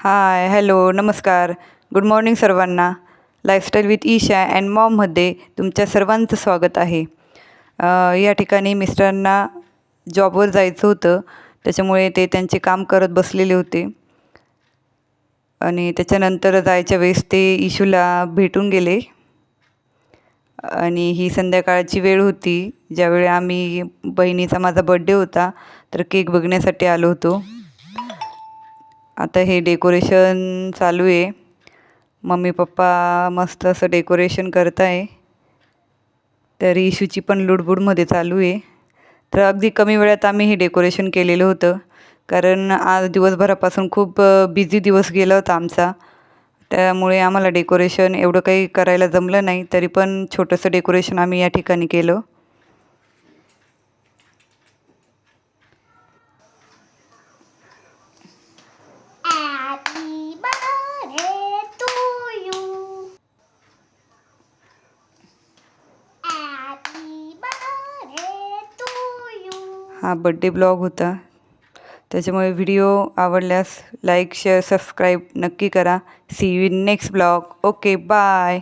हाय, hello, नमस्कार. Good morning सर्वांना. Lifestyle with Isha and मॉममध्ये तुमच्या सर्वांचं स्वागत आहे. या ठिकाणी मिस्टरांना जॉबवर जायचं होतं, त्याच्यामुळे ते त्यांचे काम करत बसलेले होते आणि त्याच्यानंतर जायच्या वेळेस ते इशूला भेटून गेले आणि ही संध्याकाळची वेळ होती, ज्यावेळी आम्ही बहिणीचा माझा बड्डे होता, तर केक बघण्यासाठी आलो होतो. आता हे डेकोरेशन चालू आहे. मम्मी पप्पा मस्त असं डेकोरेशन करत आहे. तर इशूची पण लुडबुडमध्ये चालू आहे. तर अगदी कमी वेळात आम्ही हे डेकोरेशन केलेलं होतं, कारण आज दिवसभरापासून खूप बिझी दिवस गेला होता आमचा. त्यामुळे आम्हाला डेकोरेशन एवढं काही करायला जमलं नाही, तरी पण छोटंसं डेकोरेशन आम्ही या ठिकाणी केलं. Happy birthday to you. Happy birthday to you. हा बड्डे ब्लॉग होता. त्याच्यामुळे व्हिडिओ आवडल्यास लाईक, शेअर, सबस्क्राईब नक्की करा. See you in next blog. Okay, bye.